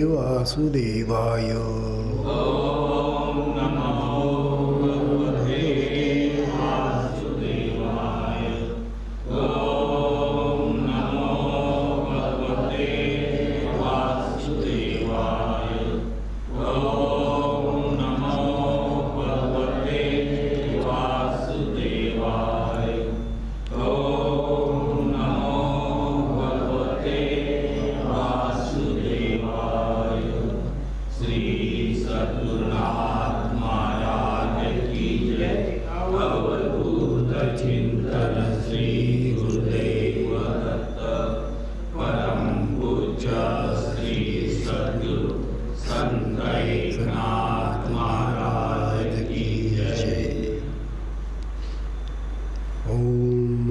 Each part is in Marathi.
वासुदेवाय। ओम नमो भगवते वासुदेवाय। ओम नमो भगवते वासुदेवाय। ओम नमो भगवते वासुदेवाय। ओम नमो भगवते वासुदेवाय। श्री सद्गुरुनाथ महाराज की जय। अवधूत चिंतन श्री गुरुदेव दत्त। परम पूज्य श्री सद्गुरु संत एकनाथ महाराज की जय। ओम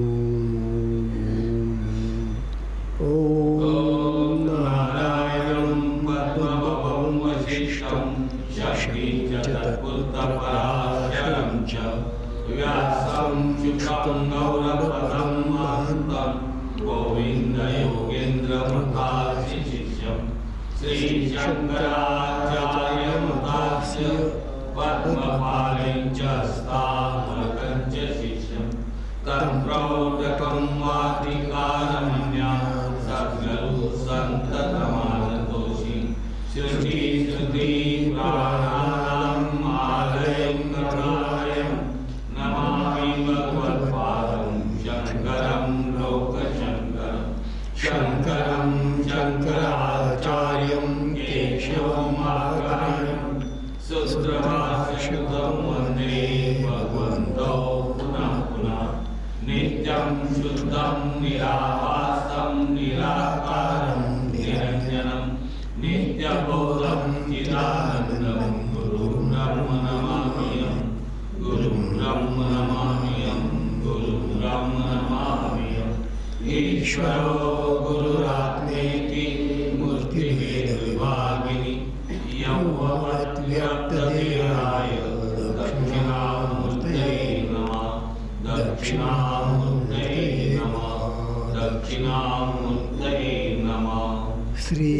ओम नारायणं पद्मभवं वसिष्ठं शक्तिं च तत्पुत्रपराशरं च व्यासं शुकं गौरवपदं महन्तं गोविन्दयोगेन्द्रमुखास्य शिष्यं श्रीशङ्कराचार्यमुखास्य पद्मपालं च स्थामकं च शिष्यं तं प्रौढकं वातिकानमन्यां सद्गुरु सन्ततमानतोषि श्रुतिस्मृतिपुराणानाम् आलयं करुणालयं नमामि भगवत्पादं शङ्करं लोकशङ्करं। शङ्करं शङ्कराचार्यं केशवं आचार्यं सूत्रभाष्यकृतं वन्दे भगवन्तौ पुनः पुनः। नित्यं शुद्धं निराभासं निराकारं निरञ्जनं नित्यबोधं चिदानन्दं गुरुं ब्रह्म नमाम्यहं। गुरुं ब्रह्म नमाम्यहं। गुरुं ब्रह्म नमाम्यहं। ईश्वरो गुरुरात्मेति मूर्तिभेदविभागिनि यौवमव्यक्तदेहाय दक्षिणामूर्तये नमः। दक्षिणामूर्तये नमः। दक्षिणामूर्तये नमः। श्री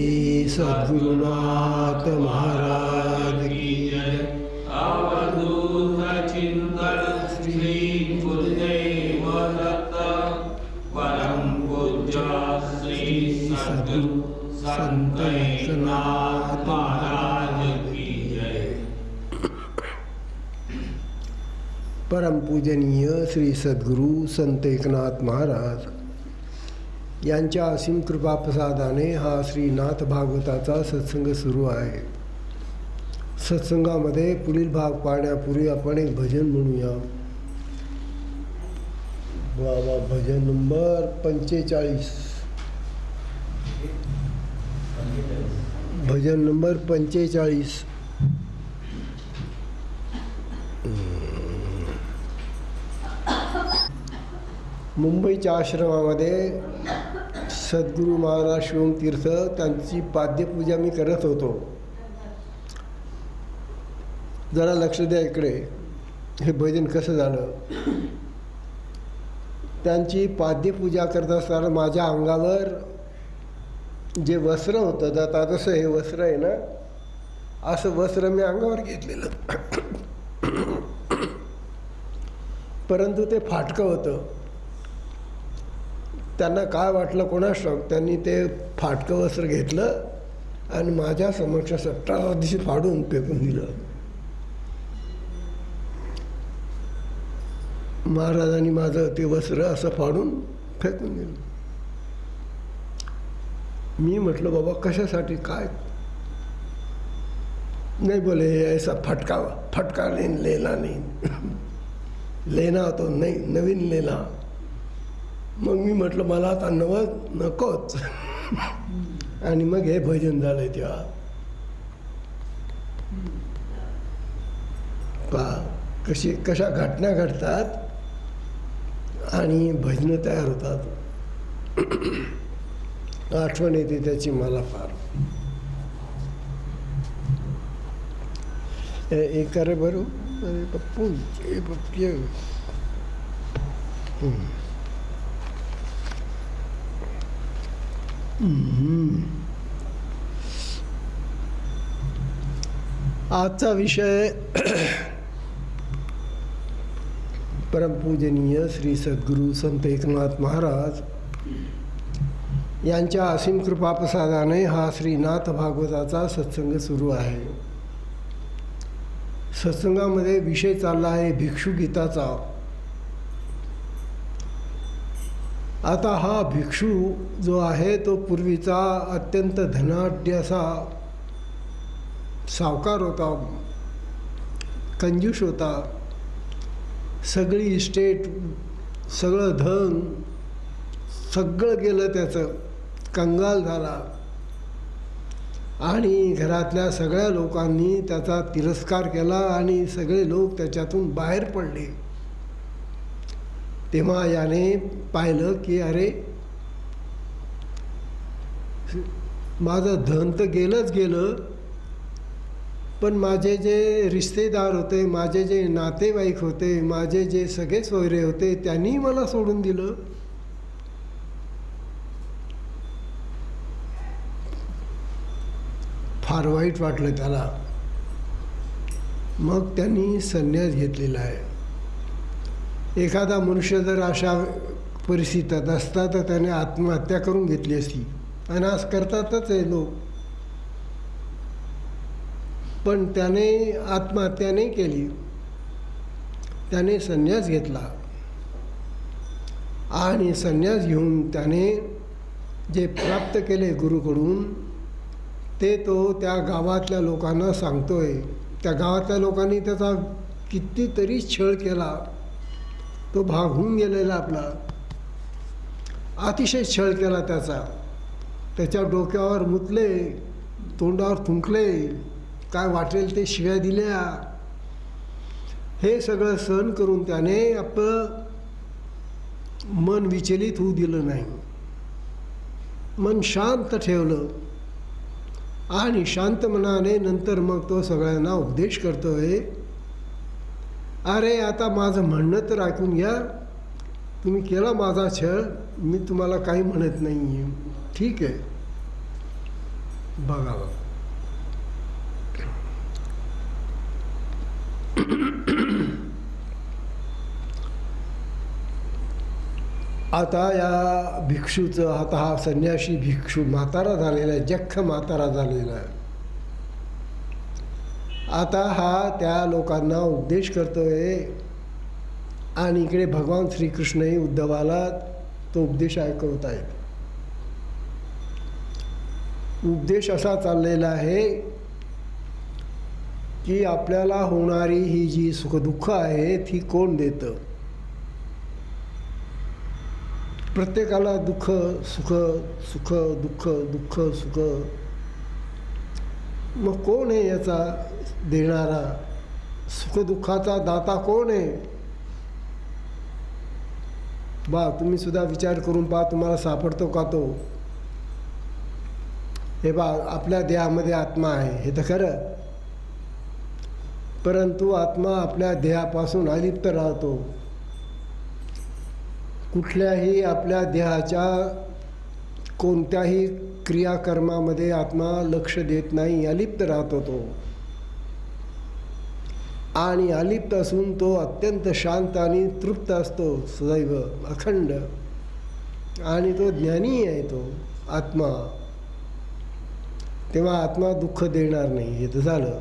सद्गुरुनाथ महाराज की जय। अवधूत चिंतन श्री गुरुदेव दत्त। परम पूज्य श्री सद्गुरु संत एकनाथ महाराज की जय। परम पूजनीय श्री सद्गुरू संत एकनाथ महाराज यांच्या असीम कृपाप्रसादाने हा श्रीनाथ भागवताचा सत्संग सुरू आहे। सत्संगामध्ये पुढील भाग पाहण्यापूर्वी आपण एक भजन म्हणूया। बाबा भजन नंबर 45। भजन नंबर 45। मुंबईच्या आश्रमामध्ये सद्गुरू महाराज शिवमतीर्थ त्यांची पाद्यपूजा मी करत होतो। जरा लक्ष द्या इकडे, हे भजन कसं झालं। त्यांची पाद्यपूजा करत असताना माझ्या अंगावर जे वस्त्र होतं, आता तसं हे वस्त्र आहे ना, असं वस्त्र मी अंगावर घेतलेलं, परंतु ते फाटकं होतं। त्यांना काय वाटलं कोणास ठाऊक, त्यांनी ते फाटकं वस्त्र घेतलं आणि माझ्या समक्ष सट्टाला दिवशी फाडून फेकून दिलं। महाराजांनी माझं ते वस्त्र असं फाडून फेकून दिलं। मी म्हटलं बाबा कशासाठी, काय नाही बोले, ऐसा फटका लेना नहीं लेना तो नहीं, नवीन लेना। मग मी म्हटलं मला आता नकोच. आणि मग हे भजन झालं तेव्हा. कशा घटना घडतात आणि भजनं तयार होतात. आठवण येते त्याची मला फार. एक अरे बरो अरे पप्पू ए पप्पू. आजचा विषय परमपूजनीय श्री सद्गुरू संत एकनाथ महाराज यांच्या असीम कृपाप्रसादाने हा श्रीनाथ भागवताचा सत्संग सुरू आहे. सत्संगामध्ये विषय चालला आहे भिक्षुगीताचा. आता हा भिक्षू जो आहे तो पूर्वीचा अत्यंत धनाढ्य असा सावकार होता, कंजूस होता. सगळी इस्टेट, सगळं धन सगळं गेलं त्याचं, कंगाल झाला. आणि घरातल्या सगळ्या लोकांनी त्याचा तिरस्कार केला आणि सगळे लोक त्याच्यातून बाहेर पडले. तेव्हा याने पाहिलं की अरे माझं धन तर गेलंच गेलं, पण माझे जे रिश्तेदार होते, माझे जे नातेवाईक होते, माझे जे सगळे सोयरे होते, त्यांनी मला सोडून दिलं. फार वाईट वाटलं त्याला. मग त्यांनी संन्यास घेतलेला आहे. एखादा मनुष्य जर अशा परिस्थितीत असता तर त्याने आत्महत्या करून घेतली असती, आणि आज करतातच हे लोक. पण त्याने आत्महत्या नाही केली, त्याने संन्यास घेतला. आणि संन्यास घेऊन त्याने जे प्राप्त केले गुरुकडून ते तो त्या गावातल्या लोकांना सांगतोय. त्या गावातल्या लोकांनी त्याचा कितीतरी छळ केला. तो भाग होऊन गेलेला आपला, अतिशय छळ केला त्याचा. त्याच्या डोक्यावर मुतले, तोंडावर थुंकले, काय वाटेल ते शिव्या दिल्या. हे सगळं सहन करून त्याने आपलं मन विचलित होऊ दिलं नाही, मन शांत ठेवलं. आणि शांत मनाने नंतर मग तो सगळ्यांना उपदेश करतोय. अरे आता माझं म्हणणं तर ऐकून घ्या. तुम्ही केला माझा छळ, मी तुम्हाला काही म्हणत नाही आहे, ठीक आहे. बघा आता या भिक्षूचं, आता हा संन्यासी भिक्षू म्हातारा झालेला आहे, जख्ख म्हातारा झालेला आहे. आता हा त्या लोकांना उपदेश करतोय. आणि इकडे भगवान श्रीकृष्णही उद्धवाला तो उपदेश ऐकवत आहेत. उपदेश असा चाललेला आहे की आपल्याला होणारी ही जी सुखदुःख आहेत ही कोण देतं? प्रत्येकाला दुःख सुख, सुख दुःख, दुःख सुख. मग कोण आहे याचा देणारा? सुखदुःखाचा दाता कोण आहे? बा तुम्ही सुद्धा विचार करून पहा, तुम्हाला सापडतो का तो? हे बा आपल्या देहामध्ये आत्मा आहे, हे तर खरं. परंतु आत्मा आपल्या देहापासून अलिप्त राहतो. कुठल्याही आपल्या देहाच्या कोणत्याही क्रियाकर्मामध्ये आत्मा लक्ष देत नाही, अलिप्त राहतो तो. आणि अलिप्त असून तो अत्यंत शांत आणि तृप्त असतो सदैव, अखंड. आणि तो ज्ञानी आहे तो आत्मा. तेव्हा आत्मा दुःख देणार नाही, हे तर झालं.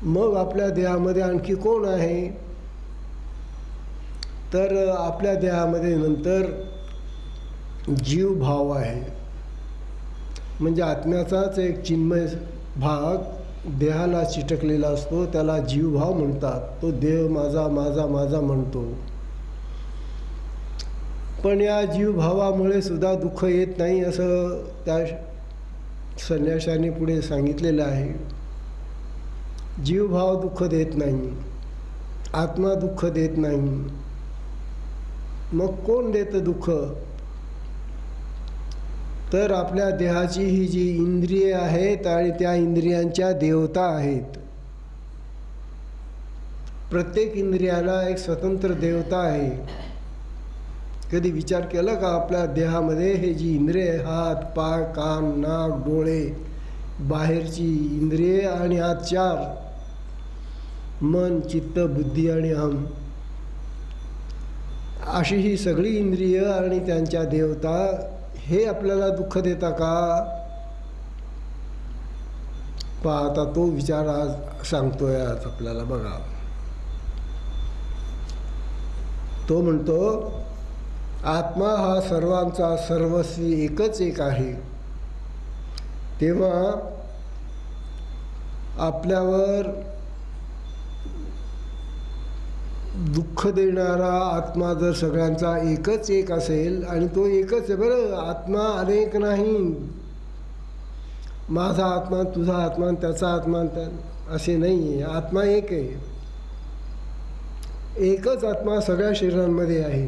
मग आपल्या देहामध्ये आणखी कोण आहे? तर आपल्या देहामध्ये नंतर जीवभाव आहे. म्हणजे आत्म्याचाच एक चिन्मय भाग देहाला चिटकलेला असतो, त्याला जीवभाव म्हणतात. तो देह माझा माझा माझा म्हणतो. पण या जीवभावामुळे सुद्धा दुःख येत नाही असं त्या संन्याशाने पुढे सांगितलेलं आहे. जीवभाव दुःख देत नाही, आत्मा दुःख देत नाही. मग कोण देतं दुःख? तर आपल्या देहाची ही जी इंद्रिये आहेत आणि त्या इंद्रियांच्या देवता आहेत. प्रत्येक इंद्रियाला एक स्वतंत्र देवता आहे. कधी विचार केला का आपल्या देहामध्ये हे जी इंद्रिये, हात पाय कान नाक डोळे, बाहेरची इंद्रिये आणि आत चार, मन चित्त बुद्धी आणि अहम, अशी ही सगळी इंद्रिय आणि त्यांच्या देवता हे आपल्याला दुःख देता का? पहा, आता तो विचार आज सांगतोय आज आपल्याला. बघा, तो म्हणतो आत्मा हा सर्वांचा सर्वस्वी एकच एक आहे. तेव्हा आपल्यावर दुःख देणारा आत्मा जर सगळ्यांचा एकच एक असेल, आणि तो एकच आहे बरं, आत्मा अनेक नाही. माझा आत्मा, तुझा आत्मा, त्याचा आत्मा असे नाही आहे. आत्मा एक आहे. एकच आत्मा सगळ्या शरीरांमध्ये आहे,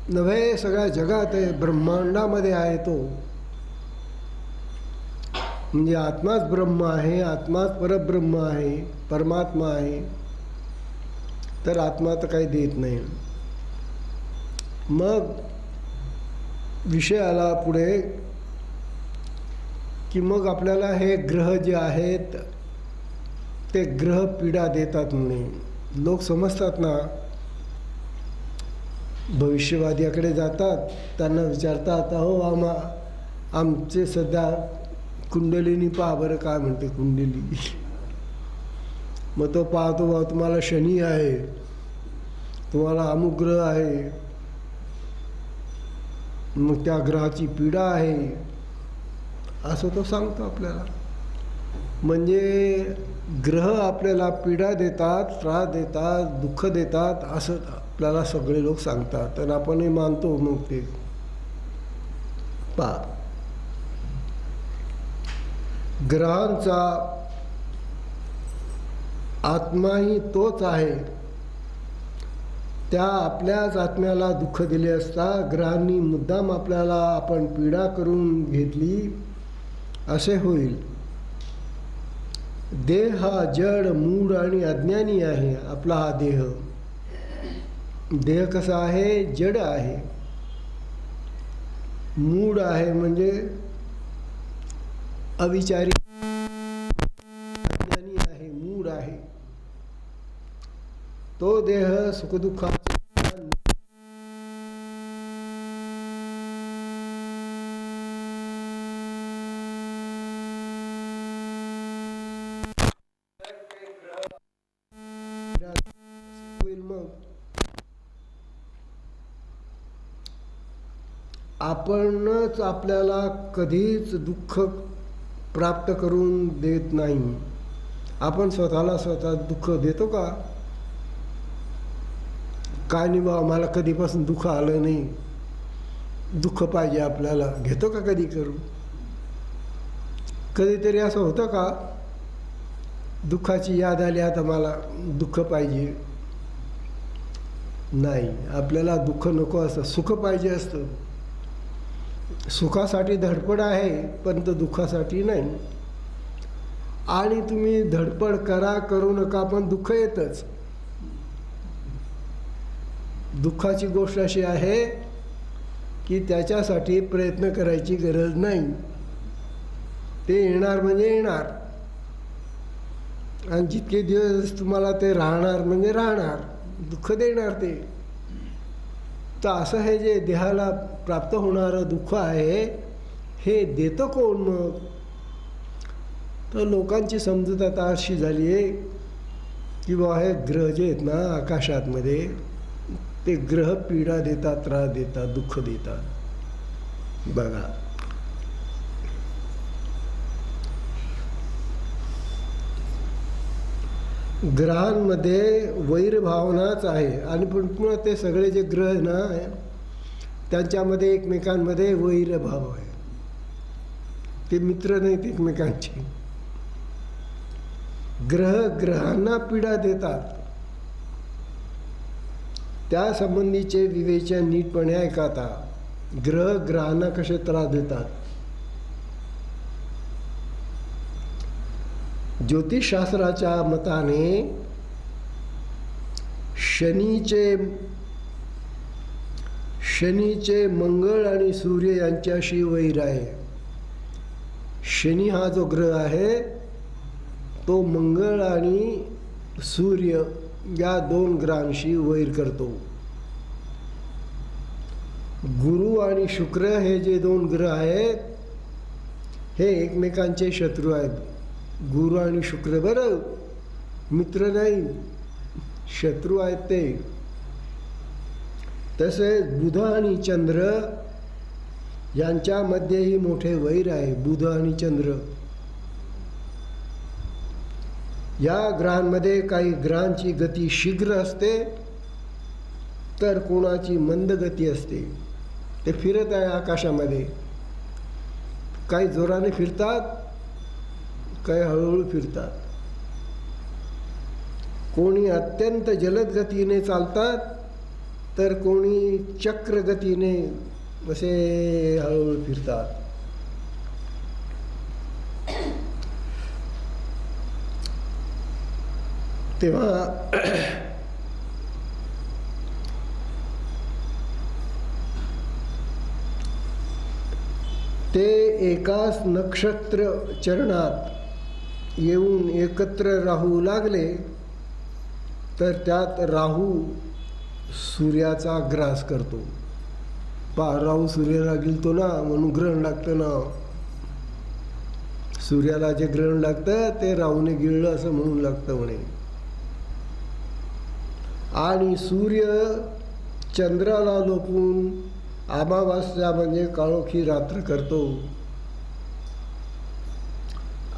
नव्हे सगळ्या जगात आहे, ब्रह्मांडामध्ये आहे. तो म्हणजे आत्माच ब्रह्म आहे, आत्माच परब्रह्म आहे, परमात्मा आहे. तर आत्मा तर काही देत नाही. मग विषय आला पुढे की मग आपल्याला हे ग्रह जे आहेत ते ग्रह पीडा देतात म्हणे. लोक समजतात ना, भविष्यवाद्याकडे जातात, त्यांना विचारतात, अहो आमचे सध्या कुंडलिनी पहा बरं, काय म्हणते कुंडली. मग तो पाहतो, बा तुम्हाला शनी आहे, तुम्हाला अमुक ग्रह आहे, मग त्या ग्रहाची पीडा आहे, असं तो सांगतो आपल्याला. म्हणजे ग्रह आपल्याला पीडा देतात, त्रास देतात, दुःख देतात, असं आपल्याला सगळे लोक सांगतात. आणि आपणही मानतो. मग ते पहा, ग्रहांचा आत्माही तोच आहे. त्या आपल्याच आत्म्याला दुःख दिले असता ग्रहांनी मुद्दाम आपल्याला आपण पीडा करून घेतली असे होईल. देह हा जड मूढ आणि अज्ञानी आहे. आपला हा देह कसा आहे? जड आहे, मूढ आहे, म्हणजे अविचारी, अज्ञानी आहे, मूढ आहे. तो देह सुखदुःखाचा होईल. मग आपणच आपल्याला कधीच दुःख प्राप्त करून देत नाही. आपण स्वतःला स्वतः दुःख देतो का? काय नाही बा, मला कधीपासून दुःख आलं नाही, दुःख पाहिजे आपल्याला, घेतो का कधी करू? कधीतरी असं होतं का दुःखाची याद आली, आता मला दुःख पाहिजे? नाही, आपल्याला दुःख नको असतं, सुख पाहिजे असतं. सुखासाठी धडपड आहे, परंतु दुःखासाठी नाही. आणि तुम्ही धडपड करा करू नका, पण दुःख येतच. दुःखाची गोष्ट अशी आहे की त्याच्यासाठी प्रयत्न करायची गरज नाही. ते येणार म्हणजे येणार, आणि जितके दिवस तुम्हाला ते राहणार म्हणजे राहणार, दुःख देणार ते. तर असं हे जे देहाला प्राप्त होणारं दुःख आहे, हे देतं कोण? मग तर लोकांची समजूत आता अशी झाली आहे की बा हे ग्रह जे आहेत ना आकाशातमध्ये, ते ग्रह पीडा देतात, त्रास देतात, दुःख देतात. बघा, ग्रहांमध्ये वैरभावनाच आहे. आणि पण पुन्हा ते सगळे जे ग्रह ना, त्यांच्यामध्ये एकमेकांमध्ये वैरभाव आहे. ते मित्र नाहीत एकमेकांचे. ग्रहांना पीडा देतात. त्या संबंधीचे विवेचन नीटपणे ऐका. आता ग्रहांना कसे त्रास देतात. ज्योतिषशास्त्राच्या मताने शनीचे मंगळ आणि सूर्य यांच्याशी वैर आहे. शनी हा जो ग्रह आहे तो मंगळ आणि सूर्य या 2 ग्रहांशी वैर करतो. गुरु आणि शुक्र हे जे 2 ग्रह आहेत हे एकमेकांचे शत्रू आहेत. गुरु आणि शुक्र बरं, मित्र नाही, शत्रू आहेत ते. तसेच बुध आणि चंद्र यांच्यामध्येही मोठे वैर आहे. बुध आणि चंद्र या ग्रहांमध्ये काही ग्रहांची गती शीघ्र असते तर कोणाची मंद गती असते. ते फिरत आहे आकाशामध्ये. काही जोराने फिरतात, काही हळूहळू फिरतात. कोणी अत्यंत जलद गतीने चालतात तर कोणी चक्र गतीने असे हळूहळू फिरतात. तेव्हा ते एकाच नक्षत्र चरणात येऊन एकत्र राहू लागले तर त्यात राहू सूर्याचा ग्रास करतो. राहू सूर्याला गिळतो ना, म्हणून ग्रहण लागतं ना. सूर्याला जे ग्रहण लागतं ते राहूने गिळलं असं म्हणून लागतं म्हणे. आणि सूर्य चंद्राला लोपून अमावास्या म्हणजे काळोखी रात्र करतो.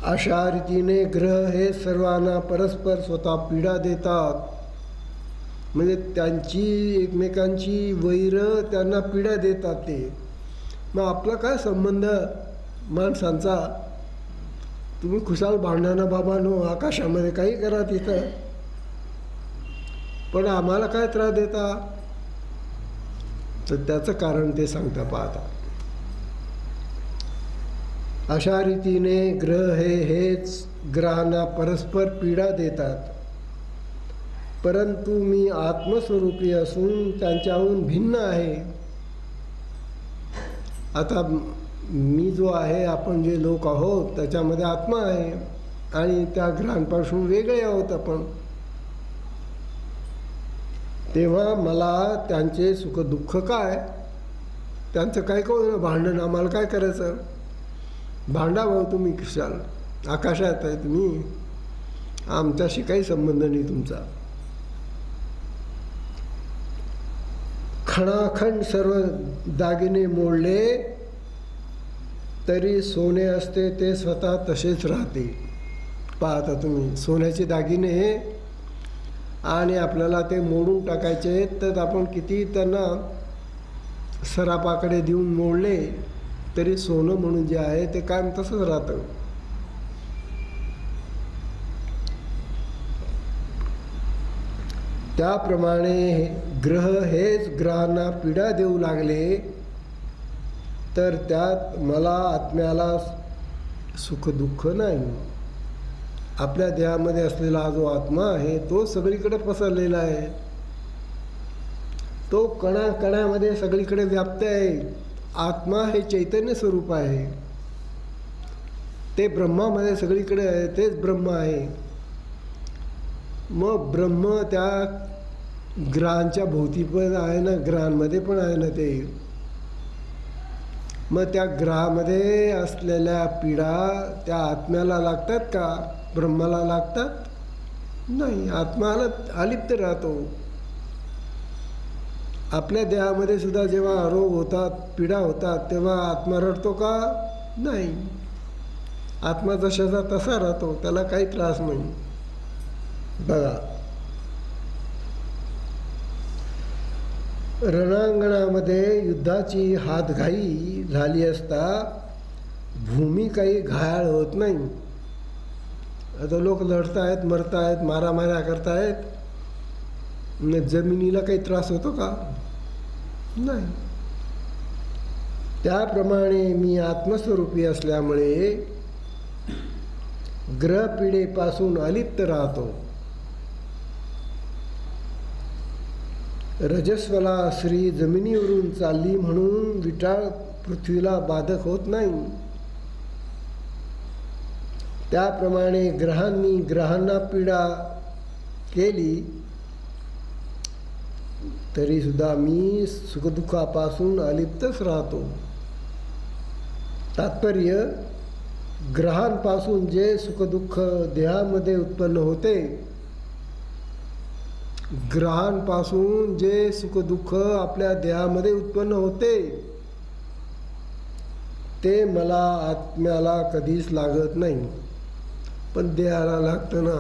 अशा रीतीने ग्रह हे सर्वांना परस्पर स्वतः पीडा देतात. म्हणजे त्यांची एकमेकांची वैर त्यांना पीडा देतात ते. मग आपला काय संबंध माणसांचा? तुम्ही खुशाल भांडणं बाबांनो, आकाशामध्ये काही करा तिथं, पण आम्हाला काय त्रास देता? तर त्याचं कारण ते सांगता पाहता. अशा रीतीने ग्रह हेच ग्रहांना परस्पर पीडा देतात. परंतु मी आत्मस्वरूपी असून त्यांच्याहून भिन्न आहे. आता मी जो आहे, आपण जे लोक आहोत त्याच्यामध्ये आत्मा आहे आणि त्या ग्रहांपासून वेगळे आहोत आपण. तेव्हा मला त्यांचे सुख दुःख काय, त्यांचं काय कळलं भांडण, आम्हाला काय करायचं? भांडा भाऊ तुम्ही कशाल, आकाशात आहे तुम्ही, आमच्याशी काही संबंध नाही तुमचा. खणाखंड सर्व दागिने मोडले तरी सोने असते ते स्वतः तसेच राहते. पाहता तुम्ही, सोन्याचे दागिने आणि आपल्याला ते मोडून टाकायचे तर आपण किती त्यांना सरापाकडे देऊन मोडले तरी सोनं म्हणून जे आहे ते कायम तसंच राहतं. त्याप्रमाणे ग्रह हेच ग्रहांना पीडा देऊ लागले तर त्यात मला आत्म्याला सुख दुःख नाही. आपल्या देहामध्ये असलेला जो आत्मा आहे तो सगळीकडे पसरलेला आहे. तो कणाकणामध्ये सगळीकडे व्याप्त आहे. आत्मा हे चैतन्य स्वरूप आहे. ते ब्रह्मामध्ये सगळीकडे आहे, तेच ब्रह्म आहे. मग ब्रह्म त्या ग्रहांच्या भोवती पण आहे ना, ग्रहांमध्ये पण आहे ना ते. मग त्या ग्रहामध्ये असलेल्या पीडा त्या आत्म्याला लागतात का, ब्रह्माला लागतात? नाही, आत्माला अलिप्त राहतो. आपल्या देहामध्ये सुद्धा जेव्हा रोग होतात, पीडा होतात, तेव्हा आत्मा रडतो का? नाही, आत्मा जशाचा तसा राहतो, त्याला काही त्रास नाही. बघा, रणांगणामध्ये युद्धाची हातघाई झाली असता भूमी काही घायाळ होत नाही. आता लोक लढतायत, मरतायत, मारामाऱ्या करतायत, जमिनीला काही त्रास होतो का? नाही. त्याप्रमाणे मी आत्मस्वरूपी असल्यामुळे ग्रहपिढेपासून अलिप्त राहतो. रजस्वला स्त्री जमिनीवरून चालली म्हणून विटाळ पृथ्वीला बाधक होत नाही. त्याप्रमाणे ग्रहांना पीडा केली तरी सुद्धा मी सुखदुःखापासून अलिप्तच राहतो. तात्पर्य, ग्रहांपासून जे सुखदुःख देहामध्ये उत्पन्न होते, ग्रहांपासून जे सुखदुःख आपल्या देहामध्ये उत्पन्न होते ते मला आत्म्याला कधीच लागत नाही. पण देहाला लागतं ना.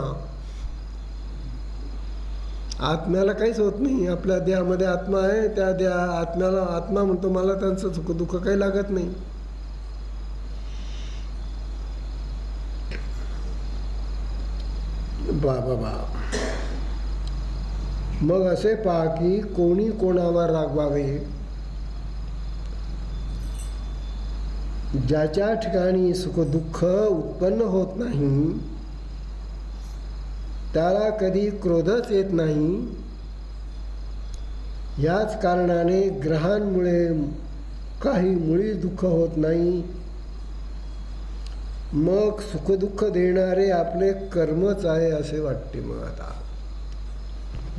आत्म्याला काहीच होत नाही. आपल्या देहामध्ये आत्मा आहे, त्या आत्म्याला आत्मा म्हणतो मला त्यांचं सुखदुःख काही लागत नाही. बा मग असे पहा की कोणी कोणावर रागवावे. ज्याच्या ठिकाणी सुखदुःख उत्पन्न होत नाही त्याला कधी क्रोधच येत नाही. याच कारणाने ग्रहांमुळे काही मुळी दुःख होत नाही. मग सुखदुःख देणारे आपले कर्मच आहे असे वाटते. मग आता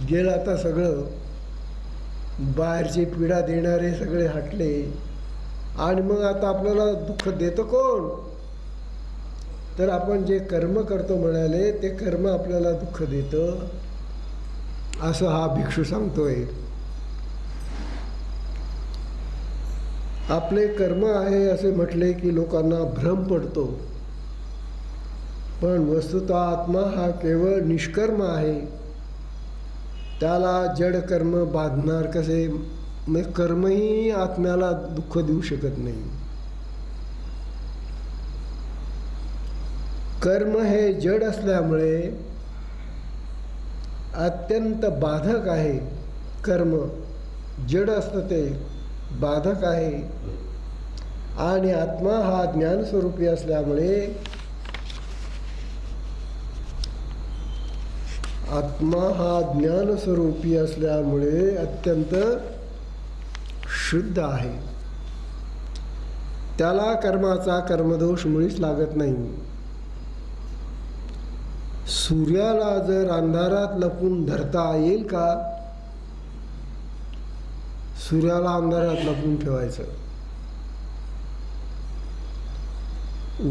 गेलं, आता सगळं बाहेरची पीडा देणारे सगळे हटले आणि मग आता आपल्याला दुःख देतं कोण? तर आपण जे कर्म करतो म्हणाले ते कर्म आपल्याला दुःख देतं असं हा भिक्षू सांगतोय. आपले कर्म आहे असे म्हटले की लोकांना भ्रम पडतो, पण वस्तुतः आत्मा हा केवळ निष्कर्म आहे. त्याला जड कर्म बांधणार कसे? मग कर्मही आत्म्याला दुःख देऊ शकत नाही. कर्म हे जड असल्यामुळे अत्यंत बाधक आहे. कर्म जड असतं, ते बाधक आहे. आणि आत्मा हा ज्ञानस्वरूपी असल्यामुळे अत्यंत शुद्ध आहे. त्याला कर्माचा कर्मदोष मुळीच लागत नाही. सूर्याला जर अंधारात लपून धरता येईल का? सूर्याला अंधारात लपून ठेवायचं.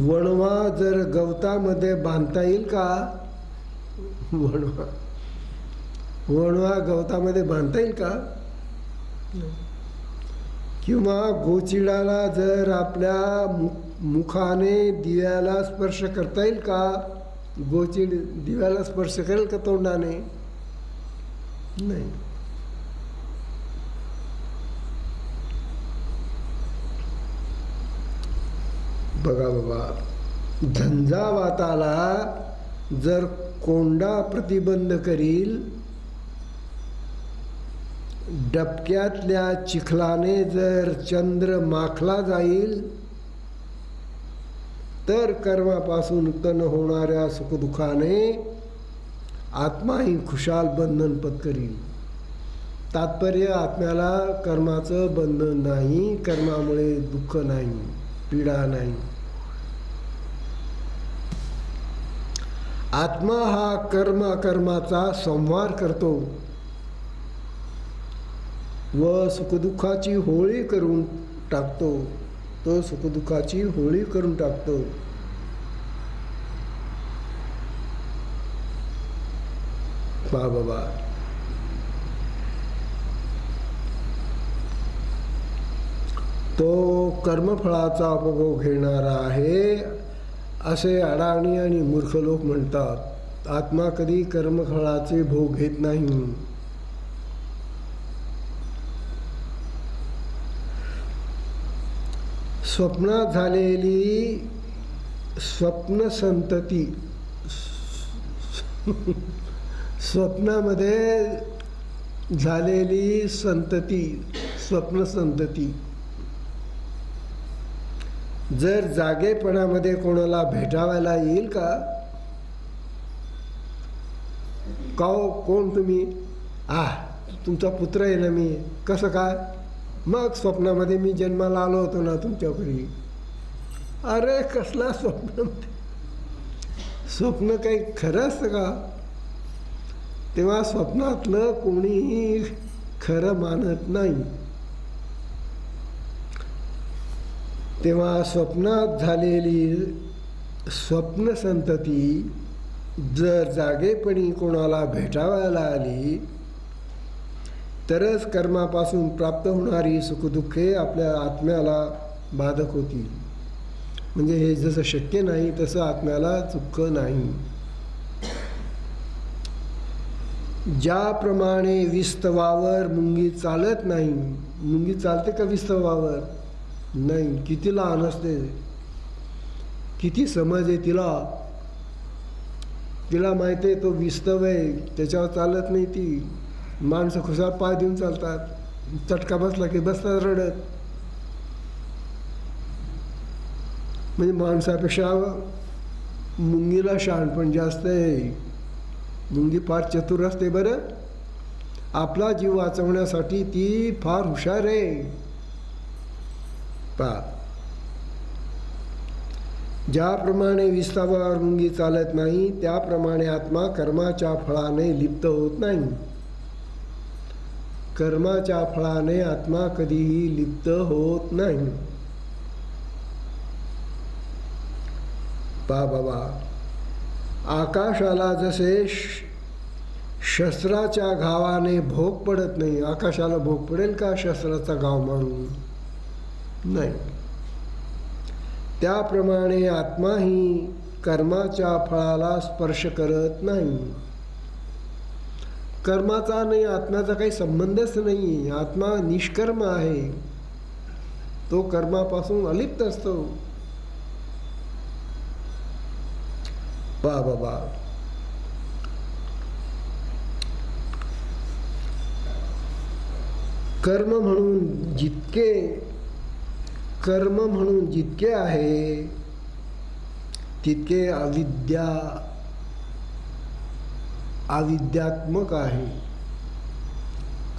वणवा जर गवतामध्ये बांधता येईल का? वणवा गवतामध्ये बांधता येईल का? किंवा गोचिडाला जर आपल्या मुखाने दिव्याला स्पर्श करता येईल का? गोचिड दिव्याला स्पर्श करेल का तोंडाने? नाही. बघा बाबा, झंझावाताला जर कोंडा प्रतिबंध करील, डबक्यातल्या चिखलाने जर चंद्र माखला जाईल, तर कर्मापासून उत्पन्न होणाऱ्या सुखदुःखाने आत्माही खुशाल बंधन पत्करील. तात्पर्य, आत्म्याला कर्माचं बंधन नाही, कर्मामुळे दुःख नाही, पीडा नाही. आत्मा हा कर्माचा संहार करतो व सुखदुःखाची होळी करून टाकतो. तो सुखदुःखाची होळी करून टाकतो. बाबा, तो कर्मफळाचा उपभोग घेणारा आहे असे अडाणी आणि मूर्ख लोक म्हणतात. आत्मा कधी कर्मफळाचे भोग घेत नाही. स्वप्नात झालेली स्वप्न संतती, स्वप्नामध्ये झालेली संतती, स्वप्न संतती जर जागेपणामध्ये कोणाला भेटावायला येईल का? कोण तुम्ही? तुमचा पुत्र आहे ना मी. कसं काय? मग स्वप्नामध्ये मी जन्माला आलो होतो ना तुमच्या घरी. अरे कसला स्वप्न? स्वप्न काही खरं असतं का? तेव्हा स्वप्नातलं कोणीही खरं मानत नाही. तेव्हा स्वप्नात झालेली स्वप्न संतती जर जागेपणी कोणाला भेटावायला आली तरच कर्मापासून प्राप्त होणारी सुखदुःखे आपल्या आत्म्याला बाधक होतील. म्हणजे हे जसं शक्य नाही तसं आत्म्याला दुःख नाही. ज्याप्रमाणे विस्तवावर मुंगी चालत नाही. मुंगी चालते का विस्तवावर? नाही. किती लहान असते, किती समज आहे तिला. तिला माहिती आहे तो विस्तव आहे, त्याच्यावर चालत नाही ती. माणसं खुशाल पाय देऊन चालतात, चटका बसला की बसतात रडत. म्हणजे माणसापेक्षा मुंगीला शहाणपण जास्त आहे. मुंगी फार चतुर असते बरं. आपला जीव वाचवण्यासाठी ती फार हुशार आहे. ज्याप्रमाणे विस्तावावर मुंगी चालत नाही त्याप्रमाणे आत्मा कर्माच्या फळाने लिप्त होत नाही. कर्माच्या फळाने आत्मा कधीही लिप्त होत नाही. बाबा, आकाशाला जसे शस्त्राच्या घावाने भोग पडत नाही. आकाशाला भोग पडेल का शस्त्राचा घाव मारून? नाही. त्याप्रमाणे आत्माही कर्माच्या फळाला स्पर्श करत नाही. कर्माचा नाही आत्म्याचा काही संबंधच नाही. आत्मा निष्कर्म आहे, तो कर्मापासून अलिप्त असतो. बाबा, कर्म म्हणून जितके आहे तितके अविद्यात्मक आहे.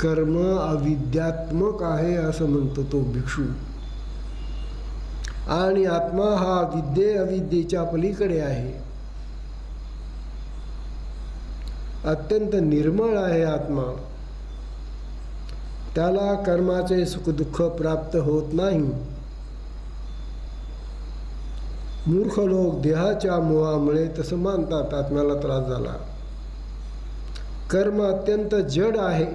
कर्म अविद्यात्मक आहे असं म्हणतो तो भिक्षू. आणि आत्मा हा अविद्येच्या पलीकडे आहे. अत्यंत निर्मळ आहे आत्मा. त्याला कर्माचे सुखदुःख प्राप्त होत नाही. मूर्ख लोक देहाच्या मोहामुळे तसं मानतात आत्म्याला त्रास झाला. कर्म अत्यंत जड आहे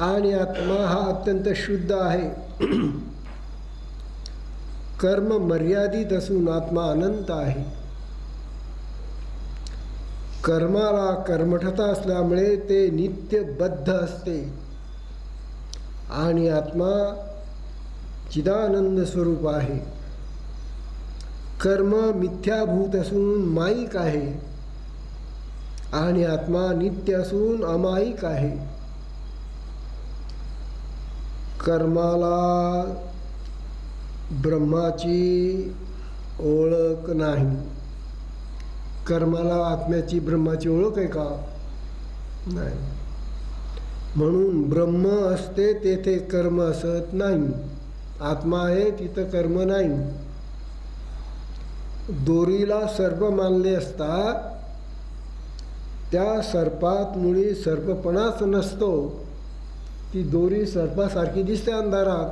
आणि आत्मा हा अत्यंत शुद्ध आहे. कर्म मर्यादित असून आत्मा अनंत आहे. कर्माला कर्मठता असल्यामुळे ते नित्यबद्ध असते आणि आत्मा चिदानंद स्वरूप आहे. कर्म मिथ्याभूत असून माईक आहे आणि आत्मा नित्य असून अमाईक आहे. कर्माला ब्रह्माची ओळख नाही. कर्माला आत्म्याची ब्रह्माची ओळख आहे का? नाही. म्हणून ब्रह्म असते तेथे कर्म असत नाही. आत्मा आहे तिथं कर्म नाही. दोरीला सर्प मानले असता त्या सर्पात मुळी सर्पपणाच नसतो. ती दोरी सर्पासारखी दिसते अंधारात,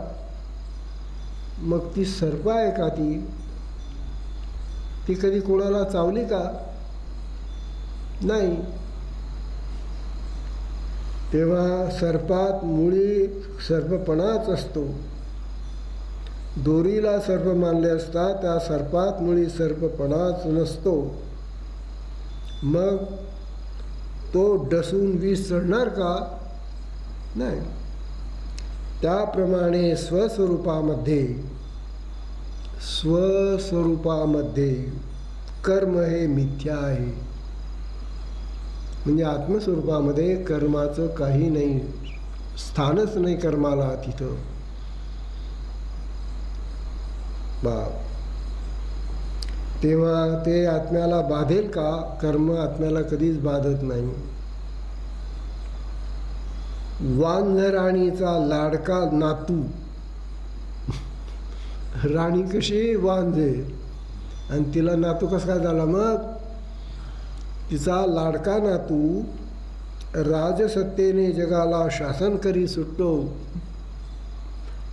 मग ती सर्प आहे का? ती कधी कोणाला चावली का? नाही. तेव्हा सर्पात मुळी सर्पपणाच असतो. दोरीला सर्प मानले असता त्या सर्पात मुळी सर्पपणाच नसतो. मग तो डसून विष चढणार का? नाही. त्याप्रमाणे स्वस्वरूपामध्ये कर्म हे मिथ्या आहे. म्हणजे आत्मस्वरूपामध्ये कर्माचं काही नाही, स्थानच नाही कर्माला तिथं. तेव्हा ते आत्म्याला बाधेल का? कर्म आत्म्याला कधीच बाधत नाही. वांझराणीचा लाडका नातू, राणी कशी वांझे आणि तिला नातू कसा काय झाला? मग तिचा लाडका नातू राजसत्तेने जगाला शासन करी सुटतो.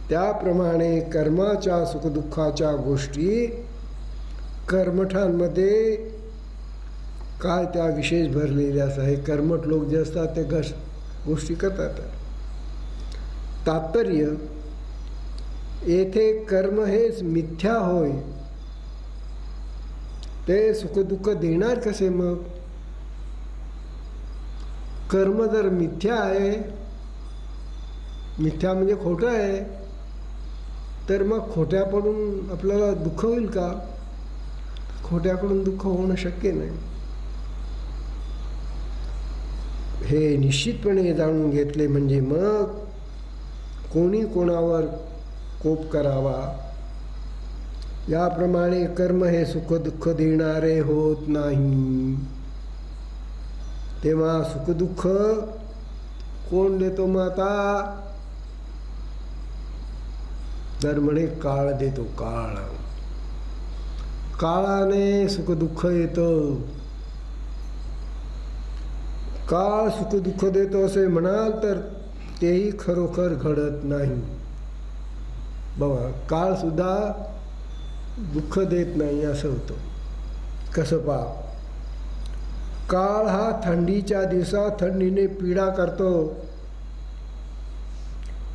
त्याप्रमाणे कर्माच्या सुखदुःखाच्या गोष्टी कर्मठांमध्ये काय त्या विशेष भरलेल्या असतात. हे कर्मठ लोक जे असतात ते गोष्टी करतात. तात्पर्य येथे कर्म हेच मिथ्या होय. ते सुखदुःख देणार कसे? मग कर्म जर मिथ्या आहे, मिथ्या म्हणजे खोटं आहे, तर मग खोट्याकडून आपल्याला दुःख होईल का? खोट्याकडून दुःख होणं शक्य नाही. हे निश्चितपणे जाणून घेतले म्हणजे मग कोणी कोणावर कोप करावा. याप्रमाणे कर्म हे सुखदुःख देणारे होत नाही. तेव्हा सुखदुःख कोण देतो? मग आता तर म्हणे काळ देतो. काळाने सुखदुःख येतं. काळ सुखदुःख देतो असे म्हणाल तर तेही खरोखर घडत नाही. बघा, काळ सुद्धा दुःख देत नाही असं होतं. कसं पहा, काळ हा थंडीच्या दिवसात थंडीने पीडा करतो.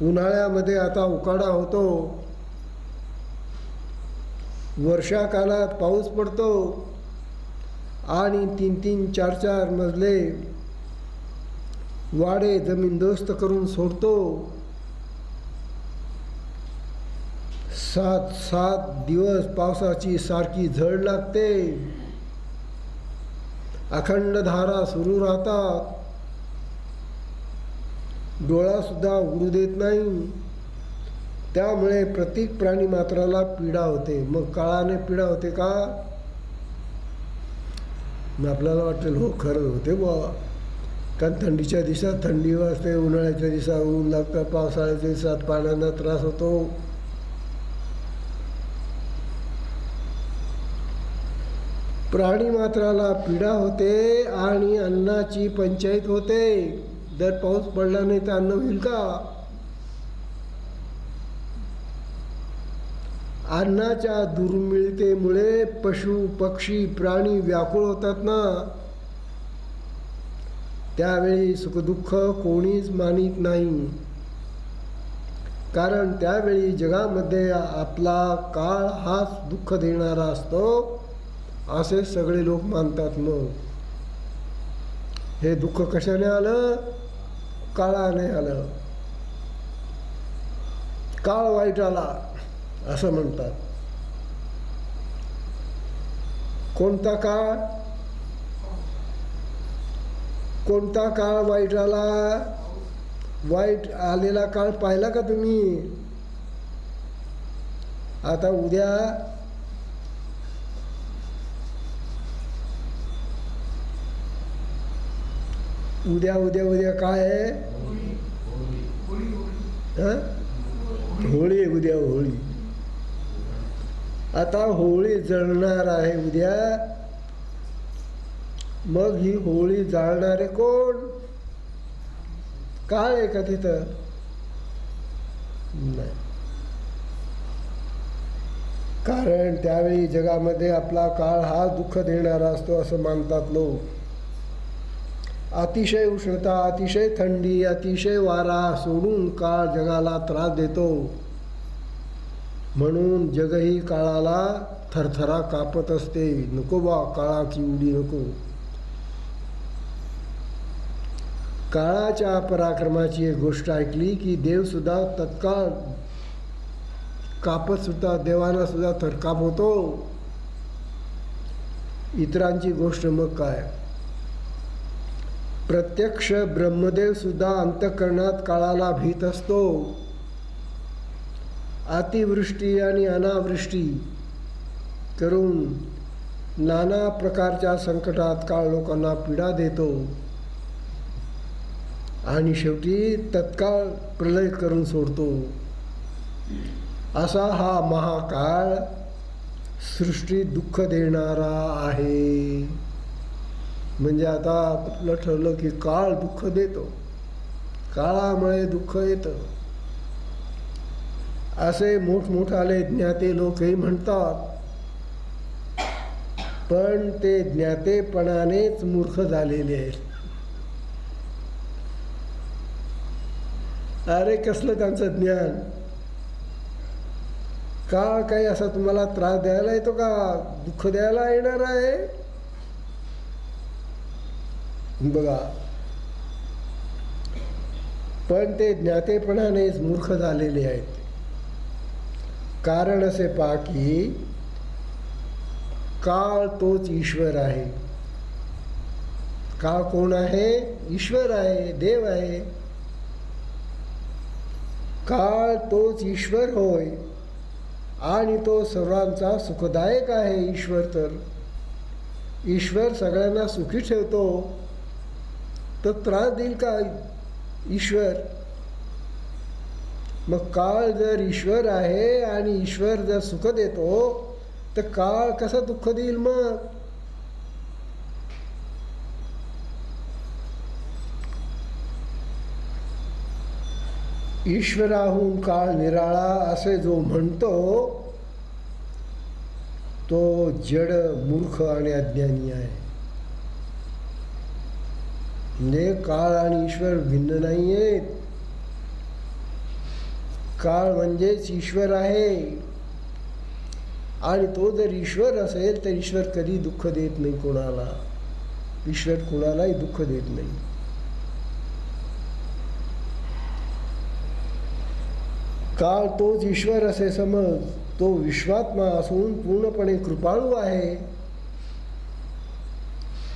उन्हाळ्यामध्ये आता उकाडा होतो. वर्षा काळात पाऊस पडतो आणि 3-3, 4-4 मजले वाडे जमीनदोस्त करून सोडतो. 7-7 दिवस पावसाची सारखी झड लागते. अखंड धारा सुरू राहतात. डोळा सुद्धा उघडू देत नाही. त्यामुळे प्रत्येक प्राणी मात्राला पीडा होते. मग काळाने पीडा होते का? मग आपल्याला वाटेल हो खरं होते बुवा. कारण थंडीच्या दिवसात थंडी वाजते, उन्हाळ्याच्या दिवसात ऊन लागतं, पावसाळ्याच्या दिवसात पाण्याचा त्रास होतो. प्राणी मात्राला पीडा होते आणि अन्नाची पंचायत होते. जर पाऊस पडला नाही तर अन्न होईल का? अन्नाच्या दुर्मिळतेमुळे पशु पक्षी प्राणी व्याकुळ होतात ना. त्यावेळी सुखदुःख कोणीच मानित नाही. कारण त्यावेळी जगामध्ये आपला काळ हाच दुःख देणारा असतो असे सगळे लोक मानतात. मग हे दुःख कशाने आलं? काळाने आलं. काळ वाईट आला असं म्हणतात. कोणता काळ? कोणता काळ वाईट आला? वाईट आलेला काळ पाहिला का तुम्ही? आता उद्या काय आहे? होळी. उद्या होळी. आता होळी जळणार आहे उद्या. मग ही होळी जाळणारे कोण? काळ आहे का तिथं? नाही. कारण त्यावेळी जगामध्ये आपला काळ हा दुःख देणारा असतो असं मानतात लोक. अतिशय उष्णता, अतिशय थंडी, अतिशय वारा सोडून काळ जगाला त्रास देतो. म्हणून जगही काळाला थरथरा कापत असते. नको बा काळाची उडी नको. काळाच्या पराक्रमाची एक गोष्ट ऐकली की देवसुद्धा तत्काळ कापत सुद्धा, देवाना सुद्धा थरकाप होतो. इतरांची गोष्ट मग काय. प्रत्यक्ष ब्रह्मदेव सुद्धा अंतःकरणात काळाला भीत असतो. अतिवृष्टी आणि अनावृष्टी करून नाना प्रकारच्या संकटात काळ लोकांना पीडा देतो आणि शेवटी तत्काळ प्रलय करून सोडतो. असा हा महाकाळ सृष्टीत दुःख देणारा आहे. म्हणजे आता आपलं ठरलं की काळ दुःख देतो, काळामुळे दुःख येतं असे मोठमोठाले ज्ञाते लोकही म्हणतात. पण ते ज्ञातेपणानेच मूर्ख झालेले आहेत. अरे कसलं त्यांचं ज्ञान. काळ काही असा तुम्हाला त्रास द्यायला येतो का, दुःख द्यायला येणार आहे. बघा, पण ते ज्ञातेपणानेच मूर्ख झालेले आहेत. कारण असे पहा की काळ तोच ईश्वर आहे. काळ कोण आहे? ईश्वर आहे, देव आहे. काळ तोच ईश्वर होय आणि तो सर्वांचा सुखदायक आहे. ईश्वर सगळ्यांना सुखी ठेवतो, तर त्रास देईल का ईश्वर? मग काळ जर ईश्वर आहे आणि ईश्वर जर सुख देतो तर काळ कसा दुःख देईल? मग ईश्वराहून काळ निराळा असे जो म्हणतो तो जड, मूर्ख आणि अज्ञानी आहे. म्हणजे काळ आणि ईश्वर भिन्न नाही आहेत. काळ म्हणजेच ईश्वर आहे आणि तो जर ईश्वर असेल तर ईश्वर कधी दुःख देत नाही कोणाला. ईश्वर कोणालाही दुःख देत नाही. काळ तोच ईश्वर असे समज. तो विश्वात्मा असून पूर्णपणे कृपाळू आहे.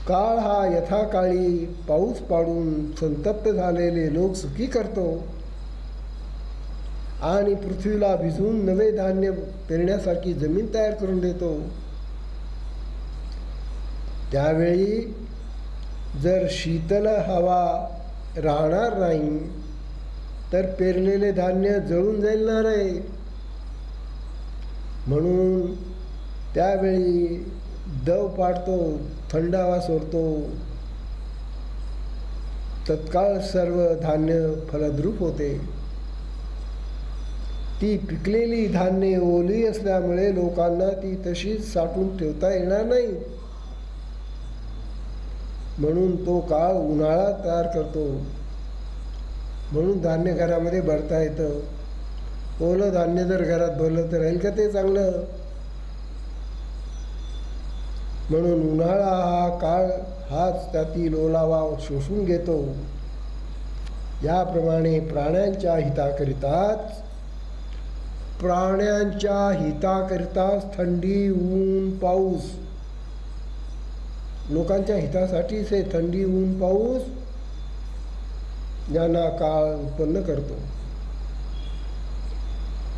काळ हा यथाकाळी पाऊस पाडून संतप्त झालेले लोक सुखी करतो आणि पृथ्वीला भिजवून नवे धान्य पेरण्यासारखी जमीन तयार करून देतो. त्यावेळी जर शीतल हवा राहणार नाही तर पेरलेले धान्य जळून जाईल ना रे. म्हणून त्यावेळी दव पाडतो, थंड हवा सोडतो. तत्काळ सर्व धान्य फलद्रूप होते. ती पिकलेली धान्ये ओली असल्यामुळे लोकांना ती तशीच साठवून ठेवता येणार नाही. म्हणून तो काळ उन्हाळा तयार करतो. म्हणून धान्य घरामध्ये भरता येतं. ओलं धान्य जर घरात भरलं तर राहील का ते चांगलं? म्हणून उन्हाळा हा काळ हाच त्यातील ओलावा शोषून घेतो. याप्रमाणे प्राण्यांच्या हिताकरिताच थंडी, ऊन, पाऊस. लोकांच्या हितासाठीच हे थंडी, ऊन, पाऊस यांना काळ उत्पन्न करतो.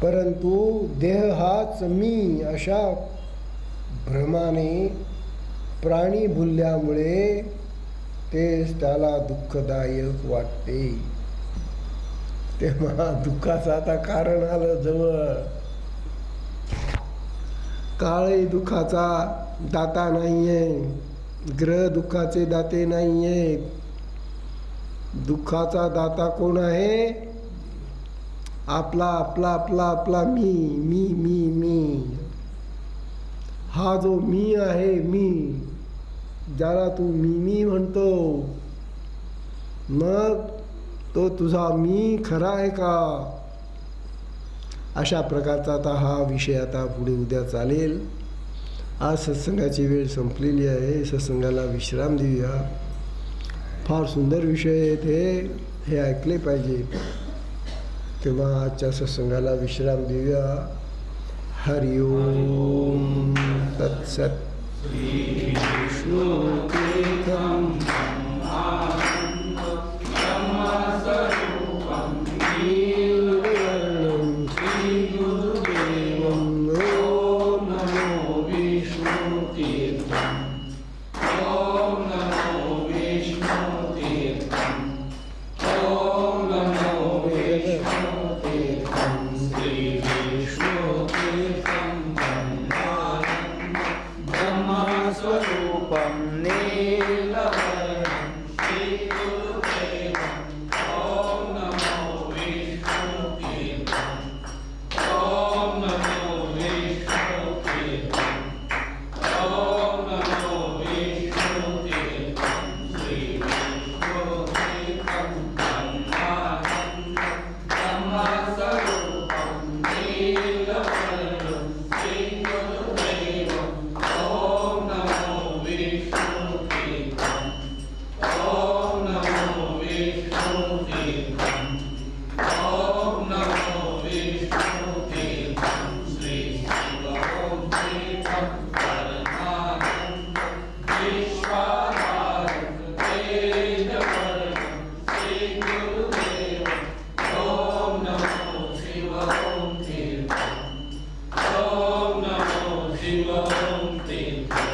परंतु देह हाच मी अशा भ्रमाने प्राणी भुलल्यामुळे तेच त्याला दुःखदायक वाटते. तेव्हा दुःखाचं आता कारण आलं जवळ. काळही दुःखाचा दाता नाहीये, ग्रह दुःखाचे दाते नाहीये. दुःखाचा दाता कोण आहे? आपला आपला आपला आपला मी मी मी मी. हा जो मी आहे, मी ज्याला तू मी म्हणतो, मग तो तुझा मी खरा आहे का? अशा प्रकारचा आता हा विषय आता पुढे उद्या चालेल. आज सत्संगाची वेळ संपलेली आहे. सत्संगाला विश्राम देऊया. फार सुंदर विषय आहेत हे ऐकले पाहिजे. तेव्हा आजच्या सत्संगाला विश्राम देऊया. हरि ओम तत्सत. विष्णुतीर्थं नीलवर्णं श्रीगुरुदेवं ॐ नमो विष्णुतीर्थम्. ॐ नमो विष्णुतीर्थं. ॐ नमो विष्णुतीर्थं. श्री विष्णुतीर्थं ब्रह्मस्वरूपं नीलवर्णं श्रीगुरुदेवं. ॐ नमो विष्णुतीर्थं. ॐ नमो विष्णुतीर्थं. ॐ नमो विष्णुतीर्थं. श्री विष्णुतीर्थं ब्रह्मस्वरूपं नीलवर्णं श्रीगुरुदेवं. ॐ नमो विष्णुतीर्थं. ॐ नमो विष्णुतीर्थं. ॐ नमो विष्णुतीर्थं. श्री शिवं तीर्थं परमानन्दं विश्वाधारं तेजवर्णं श्रीगुरुदेवं. ॐ नमो शिवं तीर्थं. ॐ नमो शिवं तीर्थं.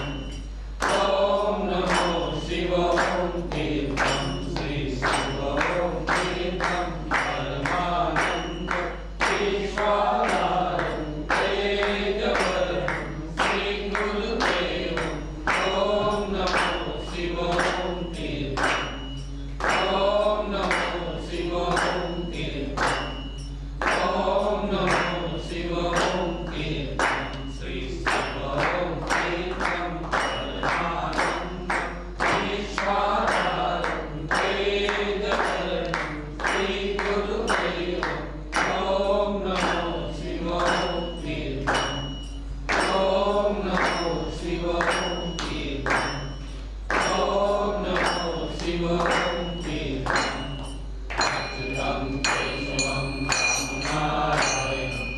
ॐ नमो शिवं तीर्थं. श्री शिवं तीर्थं परमानन्दं विश्वाधारं तेजवर्णं श्रीगुरुदेवं. ॐ नमो शिवं तीर्थं. ॐ नमो शिवं तीर्थं. ॐ नमो शिवं तीर्थं. श्री शिवं तीर्थं परमानन्दं विश्वाधारं तेजवर्णं श्रीगुरुदेवं. ॐ नमो शिवं तीर्थं. ॐ नमो शिवं तीर्थं. ॐ नमो शिवं तीर्थं. अच्युतं केशवं नारायणं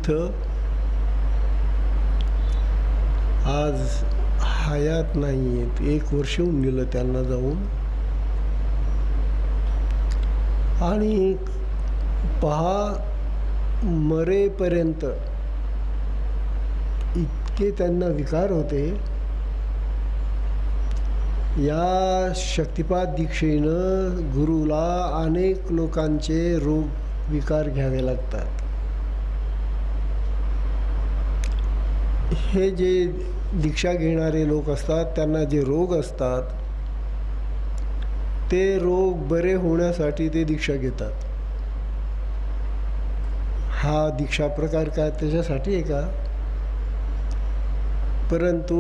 इथं आज हयात नाही आहेत. 1 वर्ष होऊन गेलं त्यांना जाऊन. आणि पहा, मरेपर्यंत इतके त्यांना विकार होते. या शक्तिपात दीक्षेनं गुरुला अनेक लोकांचे रोग विकार घ्यावे लागतात. हे जे दीक्षा घेणारे लोक असतात त्यांना जे रोग असतात ते रोग बरे होण्यासाठी ते दीक्षा घेतात. हा दीक्षा प्रकार काय त्याच्यासाठी आहे का? परंतु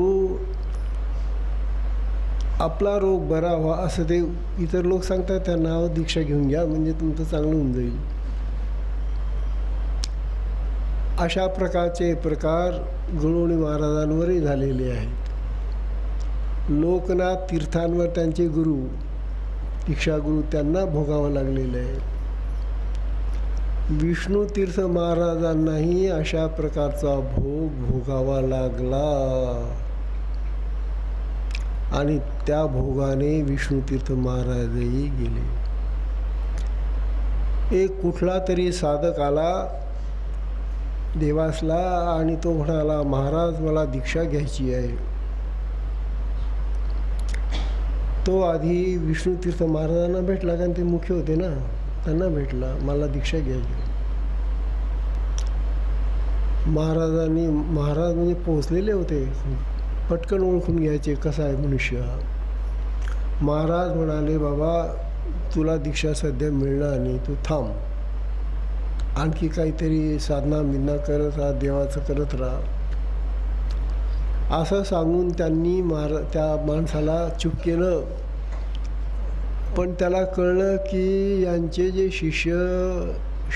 आपला रोग बरा व्हा असं ते इतर लोक सांगतात. त्यांना दीक्षा घेऊन घ्या म्हणजे तुमचं चांगलं होऊन जाईल. अशा प्रकारचे प्रकार गवळणी महाराजांवरही झालेले आहेत. लोकनाथ तीर्थांवर त्यांचे गुरु दीक्षागुरु त्यांना भोगावं लागलेलं आहे. विष्णू तीर्थ महाराजांनाही अशा प्रकारचा भोग भोगावा लागला आणि त्या भोगाने विष्णू तीर्थ महाराजही गेले. एक कुठला तरी साधक आला देवासला आणि तो म्हणाला, महाराज मला दीक्षा घ्यायची आहे. तो आधी विष्णू तीर्थ महाराजांना भेटला कारण ते मुख्य होते ना, त्यांना भेटला, मला दीक्षा घ्यायची. महाराज म्हणजे पोहोचलेले होते, पटकन ओळखून घ्यायचे कसा आहे मनुष्य. महाराज म्हणाले, बाबा तुला दीक्षा सध्या मिळणार नाही, तू थांब, आणखी काहीतरी साधना बिधना करत राहा, देवाचं करत राहा. असं सांगून त्यांनी त्या माणसाला चूप केलं. पण त्याला कळलं की यांचे जे शिष्य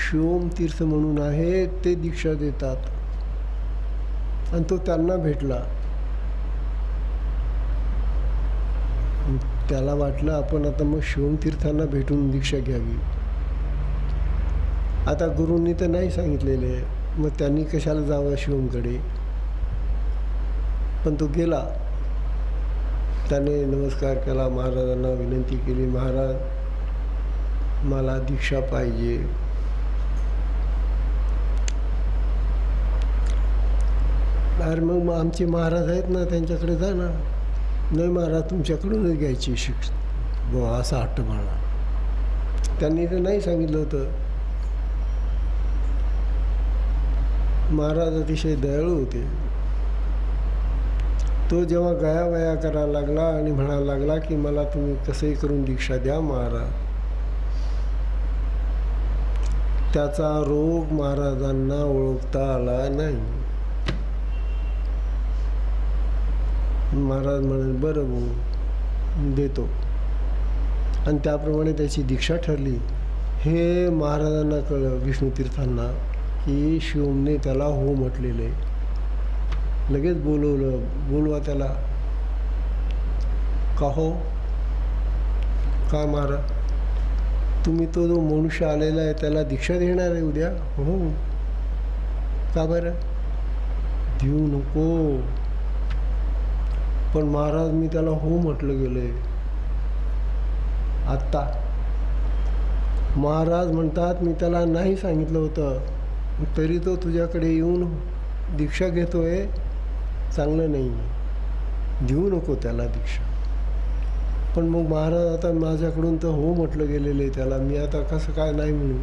शिवम तीर्थ म्हणून आहे ते दीक्षा देतात आणि तो त्यांना भेटला. त्याला वाटलं आपण आता मग शिवम तीर्थांना भेटून दीक्षा घ्यावी. आता गुरूंनी तर नाही सांगितलेले, मग त्यांनी कशाला जावं शिवमकडे. पण तो गेला. त्याने नमस्कार केला, महाराजांना विनंती केली, महाराज मला दीक्षा पाहिजे. अरे मग आमचे महाराज आहेत ना, त्यांच्याकडे जा ना. नाही महाराज तुमच्याकडूनच घ्यायची बुवा असा हट्ट म्हणा. त्यांनी तर नाही सांगितलं होतं. महाराज अतिशय दयाळू होते. तो जेव्हा गयावया करायला लागला आणि म्हणायला लागला की मला तुम्ही कसंही करून दीक्षा द्या महाराज, त्याचा रोग महाराजांना ओळखता आला नाही. महाराज म्हणाले बरं भाऊ देतो, आणि त्याप्रमाणे त्याची दीक्षा ठरली. हे महाराजांना कळलं, विष्णू तीर्थांना, की शिवमने त्याला हो म्हटलेले. लगेच बोलवलं, बोलवा त्याला. का हो, का महाराज तुम्ही तो जो मनुष्य आलेला आहे त्याला दीक्षा देणार आहे उद्या? हो. का बरं? देऊ नको. पण महाराज मी त्याला हो म्हटलं गेले. आत्ता महाराज म्हणतात मी त्याला नाही सांगितलं होतं, तरी तो तुझ्याकडे येऊन दीक्षा घेतोय, चांगलं नाही, देऊ नको त्याला दीक्षा. पण मग महाराज आता माझ्याकडून तर हो म्हटलं गेलेलं आहे त्याला, मी आता कसं काय नाही म्हणू.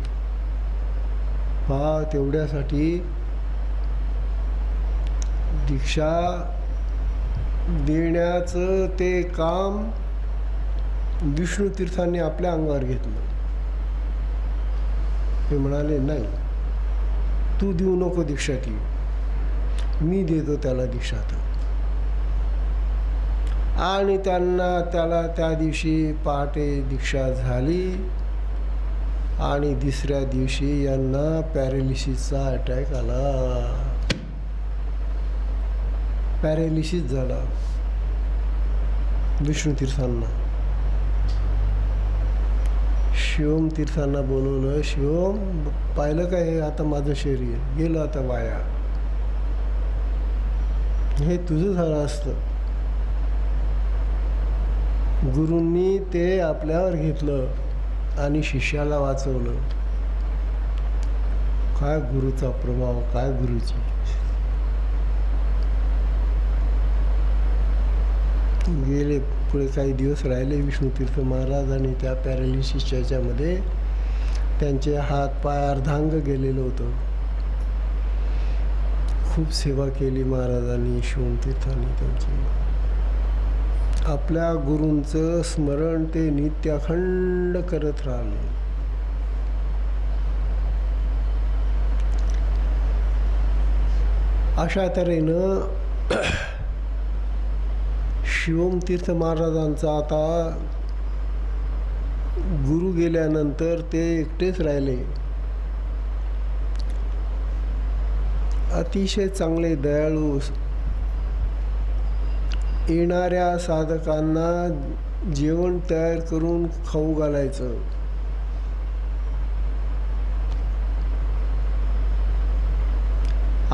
पहा, तेवढ्यासाठी दीक्षा देण्याचं ते काम विष्णू तीर्थांनी आपल्या अंगावर घेतलं. ते म्हणाले नाही, तू देऊ नको दीक्षा, ती मी देतो त्याला दीक्षा. आणि त्याला त्या दिवशी पहाटे दीक्षा झाली आणि दुसऱ्या दिवशी यांना पॅरालिसिसचा अटॅक आला. पॅरालिसिस झाला विष्णू तीर्थांना. शिवम तीर्थांना बोलवलं. शिवम पाहिलं काय, हे आता माझं शरीर गेलं आता वाया, हे तुझं झालं असतं. गुरूंनी ते आपल्यावर घेतलं आणि शिष्याला वाचवलं. काय गुरुचा प्रभाव, काय गुरुची. गेले पुढे काही दिवस राहिले विष्णुतीर्थ महाराज आणि त्या पॅरालिसिसच्या ह्याच्यामध्ये त्यांचे हात पाय अर्धांग गेलेलं होतं. खूप सेवा केली महाराजांनी, शिवमतीर्थांनी त्यांची. आपल्या गुरूंचं स्मरण ते नित्य अखंड करत राहिले. अशा तऱ्हेनं शिवमतीर्थ महाराजांचा आता गुरु गेल्यानंतर ते एकटेच राहिले. अतिशय चांगले दयाळू, येणाऱ्या साधकांना जेवण तयार करून खाऊ घालायचं.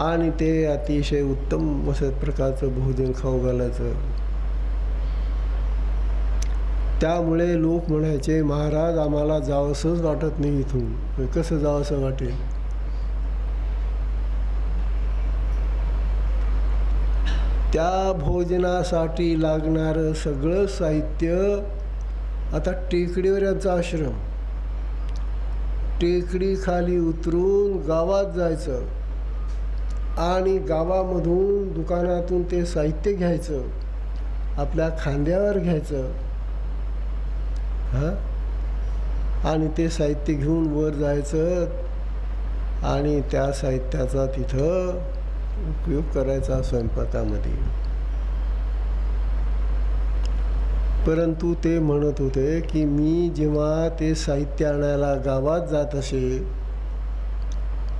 आणि ते अतिशय उत्तम असं प्रकारचं भोजन खाऊ घालायचं. त्यामुळे लोक म्हणायचे, महाराज आम्हाला जावंसंच वाटत नाही इथून. कसं जावंसं वाटेल. त्या भोजनासाठी लागणारं सगळं साहित्य, आता टेकडीवर यांचा आश्रम, टेकडी खाली उतरून गावात जायचं आणि गावामधून दुकानातून ते साहित्य घ्यायचं, आपल्या खांद्यावर घ्यायचं. आणि ते साहित्य घेऊन वर जायचं आणि त्या साहित्याचा तिथं उपयोग करायचा स्वयंपाकामध्ये. परंतु ते म्हणत होते की मी जेव्हा ते साहित्य आणायला गावात जात असे,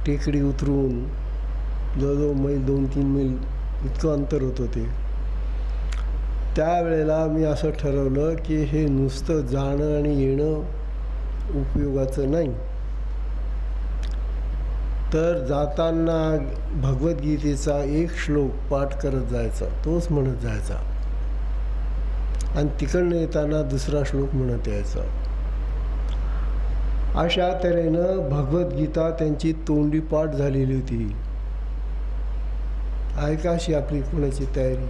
टेकडी उतरून जवळजवळ मैल 2-3 मैल इतकं अंतर होतं ते, त्यावेळेला मी असं ठरवलं की हे नुसतं जाणं आणि येणं उपयोगाचं नाही, तर जाताना भगवद्गीतेचा एक श्लोक पाठ करत जायचा, तोच म्हणत जायचा, आणि तिकडनं येताना दुसरा श्लोक म्हणत यायचा. अशा तऱ्हेनं भगवद्गीता त्यांची तोंडी पाठ झालेली होती. ऐकाशी आपली कोणाची तयारी.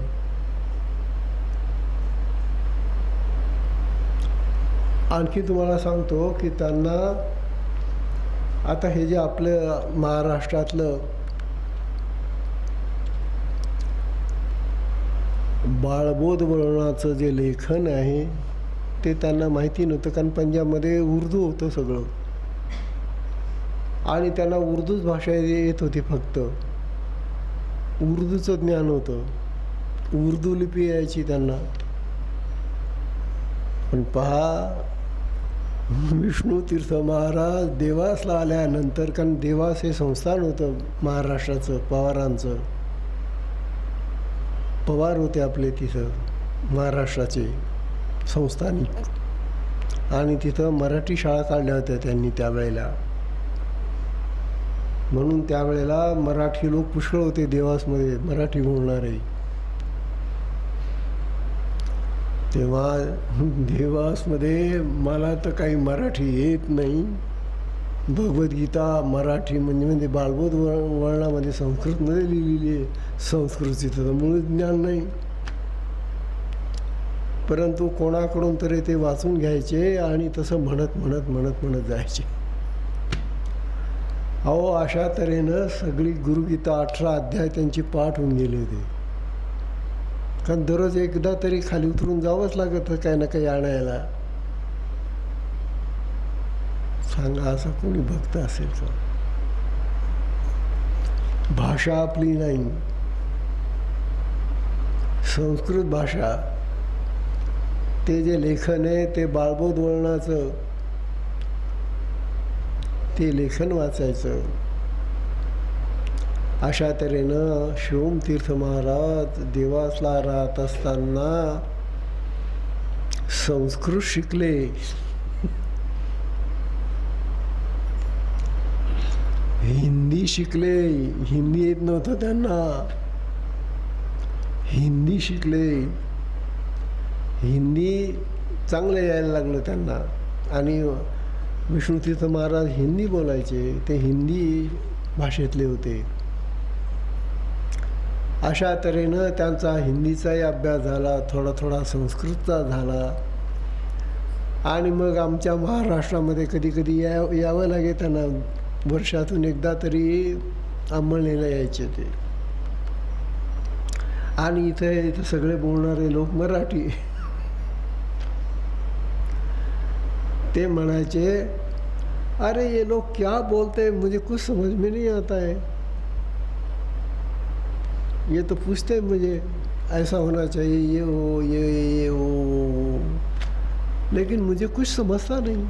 आणखी तुम्हाला सांगतो की त्यांना आता हे जे आपलं महाराष्ट्रातलं बाळबोध वळणाचं जे लेखन आहे ते त्यांना माहिती नव्हतं, कारण पंजाबमध्ये उर्दू होतं सगळं आणि त्यांना उर्दूच भाषा येत होती, फक्त उर्दूचं ज्ञान होतं, उर्दू लिपी यायची त्यांना. पण पहा, विष्णुतीर्थ महाराज देवासला आल्यानंतर, कारण देवास हे संस्थान होतं महाराष्ट्राचं, पवारांचं, पवार होते आपले तिथं महाराष्ट्राचे संस्थानिक, आणि तिथं मराठी शाळा काढल्या होत्या त्यांनी त्यावेळेला. म्हणून त्यावेळेला मराठी लोक पुष्कळ होते देवासमध्ये, मराठी बोलणारे. तेव्हा देवासमध्ये मला तर काही मराठी येत नाही, भगवद्गीता मराठी म्हणजे बाळबोध वळणामध्ये संस्कृतमध्ये लिहिलेली आहे, संस्कृतचं तर मूळ ज्ञान नाही. परंतु कोणाकडून तरी ते वाचून घ्यायचे आणि तसं म्हणत जायचे. अहो, अशा तऱ्हेनं सगळी गुरुगीता 18 अध्याय त्यांची पाठ होऊन गेले होते. कारण दररोज एकदा तरी खाली उतरून जावंच लागत काही ना काही आणायला. सांगा, असा कोणी भक्त असेल का? भाषा आपली नाही, संस्कृत भाषा. ते जे लेखन आहे ते बाळबोध वळणाचं, ते लेखन वाचायचं. अशा तऱ्हेनं शिवमतीर्थ महाराज देवासला राहत असताना संस्कृत शिकले. हिंदी शिकले, हिंदी येत नव्हतं त्यांना, हिंदी शिकले, हिंदी चांगलं यायला लागलं त्यांना. आणि विष्णुतीर्थ महाराज हिंदी बोलायचे, ते हिंदी भाषेतले होते. अशा तऱ्हेनं त्यांचा हिंदीचाही अभ्यास झाला, थोडा थोडा संस्कृतचा झाला. आणि मग आमच्या महाराष्ट्रामध्ये कधी कधी यावं लागे त्यांना, वर्षातून एकदा तरी अंमळनेला यायचे ते. आणि इथं सगळे बोलणारे लोक मराठी. ते म्हणायचे, अरे ये लोग क्या बोलते हैं, मुझे कुछ समझ में नहीं आता है. ये तो पूछते मुझे ऐसा होना चाहिए, ये हो, ये हो, लेकिन मुझे कुछ समझता नहीं.